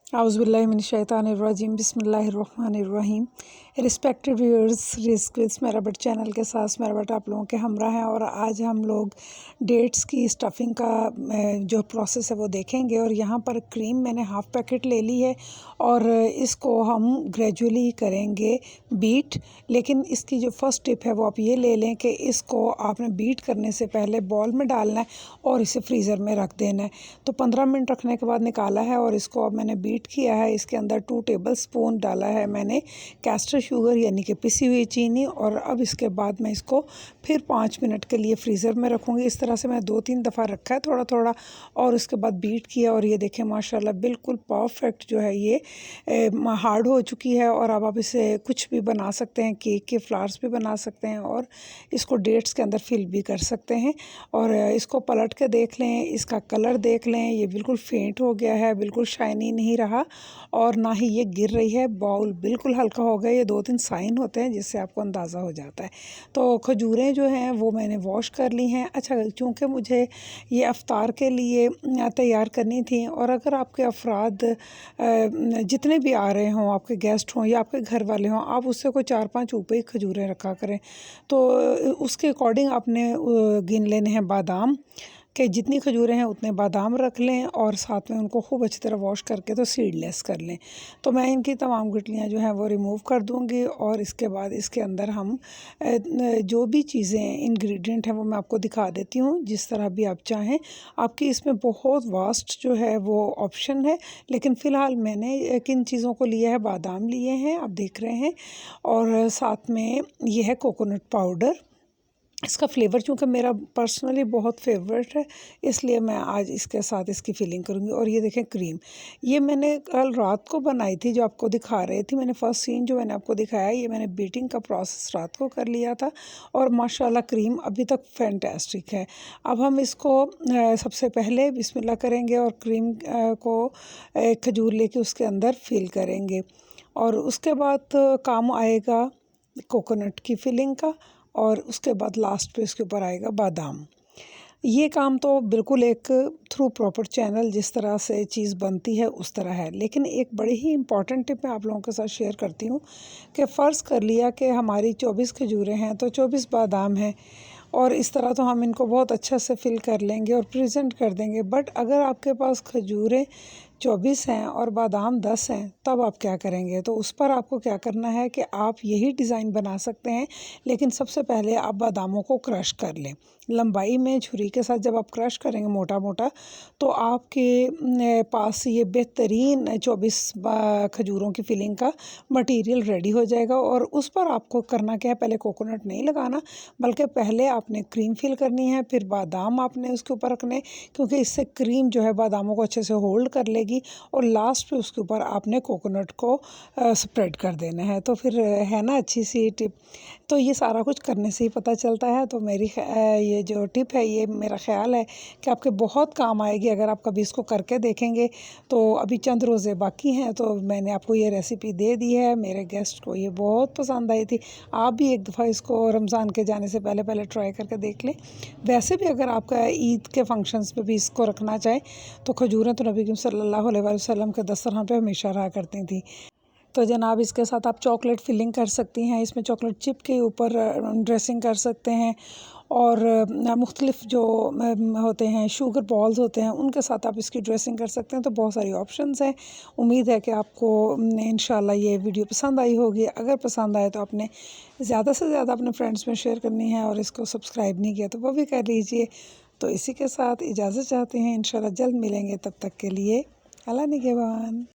आउज़ुबिल्लाहिमिनश्शैतानिर्रजीम बिस्मिल्लाहिर्रहमानिर्रहीम। Respected viewers, risk with मेराबट channel के साथ मेराबट आप लोगों के हमरा हैं और आज हम लोग डेट्स की स्टफ़िंग का जो प्रोसेस है वो देखेंगे। और यहाँ पर क्रीम मैंने हाफ़ पैकेट ले ली है और इसको हम ग्रेजुअली करेंगे बीट। लेकिन इसकी जो फ़र्स्ट टिप है वो आप ये ले लें कि इसको आपने बीट करने से पहले बॉल में डालना है और इसे फ्रीज़र में रख देना है। तो 15 मिनट रखने के बाद निकाला है और इसको अब मैंने बीट किया है। इसके अंदर 2 टेबलस्पून डाला है मैंने कैस्टर शुगर यानी कि पिसी हुई चीनी। और अब इसके बाद मैं इसको फिर 5 मिनट के लिए फ्रीज़र में रखूँगी। इस तरह से मैं 2-3 दफ़ा रखा है थोड़ा थोड़ा और उसके बाद बीट किया। और ये देखें माशाल्लाह बिल्कुल परफेक्ट जो है ये हार्ड हो चुकी है। और अब आप इसे कुछ भी बना सकते हैं, केक के फ्लावर्स भी बना सकते हैं और इसको डेट्स के अंदर फिल भी कर सकते हैं। और इसको पलट के देख लें, इसका कलर देख लें, ये बिल्कुल फेंट हो गया है, बिल्कुल शाइनी नहीं रहा और ना ही ये गिर रही है। बाउल बिल्कुल हल्का हो गया। ये 2-3 साइन होते हैं जिससे आपको अंदाज़ा हो जाता है। तो खजूरें जो हैं वो मैंने वॉश कर ली हैं। अच्छा, चूँकि मुझे ये इफ्तार के लिए तैयार करनी थी और अगर आपके अफराद जितने भी आ रहे हों, आपके गेस्ट हों या आपके घर वाले हों, आप उससे कोई 4-5 ऊपर ही खजूरें रखा करें। तो उसके अकॉर्डिंग आपने गिन लेने हैं बादाम कि जितनी खजूरें हैं उतने बादाम रख लें और साथ में उनको खूब अच्छी तरह वॉश करके तो सीडलेस कर लें। तो मैं इनकी तमाम गुठलियाँ जो हैं वो रिमूव कर दूँगी और इसके बाद इसके अंदर हम जो भी चीज़ें इंग्रेडिएंट हैं वो मैं आपको दिखा देती हूँ, जिस तरह भी आप चाहें। आपकी इसमें बहुत वास्ट जो है वो ऑप्शन है, लेकिन फ़िलहाल मैंने किन चीज़ों को लिया है, बादाम लिए हैं आप देख रहे हैं और साथ में ये है कोकोनट पाउडर। इसका फ्लेवर चूँकि मेरा पर्सनली बहुत फेवरेट है, इसलिए मैं आज इसके साथ इसकी फिलिंग करूँगी। और ये देखें क्रीम, ये मैंने कल रात को बनाई थी जो आपको दिखा रही थी। मैंने फर्स्ट सीन जो मैंने आपको दिखाया ये मैंने बीटिंग का प्रोसेस रात को कर लिया था और माशाल्लाह क्रीम अभी तक फैंटास्टिक है। अब हम इसको सबसे पहले बिस्मिल्लाह करेंगे और क्रीम को खजूर लेके उसके अंदर फिल करेंगे और उसके बाद काम आएगा कोकोनट की फिलिंग का और उसके बाद लास्ट पे इसके ऊपर आएगा बादाम। ये काम तो बिल्कुल एक थ्रू प्रॉपर चैनल जिस तरह से चीज़ बनती है उस तरह है। लेकिन एक बड़ी ही इम्पॉर्टेंट टिप मैं आप लोगों के साथ शेयर करती हूँ कि फ़र्ज़ कर लिया कि हमारी 24 खजूरें हैं तो 24 बादाम हैं और इस तरह तो हम इनको बहुत अच्छा से फिल कर लेंगे और प्रेजेंट कर देंगे। बट अगर आपके पास खजूरें 24 हैं और बादाम 10 हैं तब आप क्या करेंगे? तो उस पर आपको क्या करना है कि आप यही डिज़ाइन बना सकते हैं, लेकिन सबसे पहले आप बादामों को क्रश कर लें। लंबाई में छुरी के साथ जब आप क्रश करेंगे मोटा मोटा तो आपके पास ये बेहतरीन 24 खजूरों की फिलिंग का मटेरियल रेडी हो जाएगा। और उस पर आपको करना क्या है, पहले कोकोनट नहीं लगाना बल्कि पहले आपने क्रीम फिल करनी है, फिर बादाम आपने उसके ऊपर रखने, क्योंकि इससे क्रीम जो है बादामों को अच्छे से होल्ड कर लेगी और लास्ट पे उसके ऊपर आपने कोकोनट को स्प्रेड कर देना है। तो फिर है ना अच्छी सी टिप। तो ये सारा कुछ करने से ही पता चलता है। तो मेरी ये जो टिप है ये मेरा ख़्याल है कि आपके बहुत काम आएगी अगर आप कभी इसको करके देखेंगे। तो अभी चंद रोज़े बाकी हैं तो मैंने आपको ये रेसिपी दे दी है। मेरे गेस्ट को ये बहुत पसंद आई थी। आप भी एक दफ़ा इसको रमज़ान के जाने से पहले पहले ट्राई करके देख लें। वैसे भी अगर आपका ईद के फंक्शंस पे भी इसको रखना चाहे तो खजूरें तो नबी सल्लल्लाहु अलैहि वसल्लम के दस्तरखान पे हमेशा रहा करती थी। तो जनाब इसके साथ आप चॉकलेट फिलिंग कर सकती हैं। इसमें चॉकलेट चिप के ऊपर ड्रेसिंग कर सकते हैं और मुख्तलिफ जो होते हैं शुगर बॉल्स होते हैं उनके साथ आप इसकी ड्रेसिंग कर सकते हैं। तो बहुत सारी ऑप्शंस हैं। उम्मीद है कि आपको इंशाल्लाह ये वीडियो पसंद आई होगी। अगर पसंद आए तो आपने ज़्यादा से ज़्यादा अपने फ्रेंड्स में शेयर करनी है और इसको सब्सक्राइब नहीं किया तो वो भी कर लीजिए। तो इसी के साथ इजाज़त चाहते हैं। इंशाल्लाह जल्द मिलेंगे, तब तक के लिए अल्लाह निगहबान।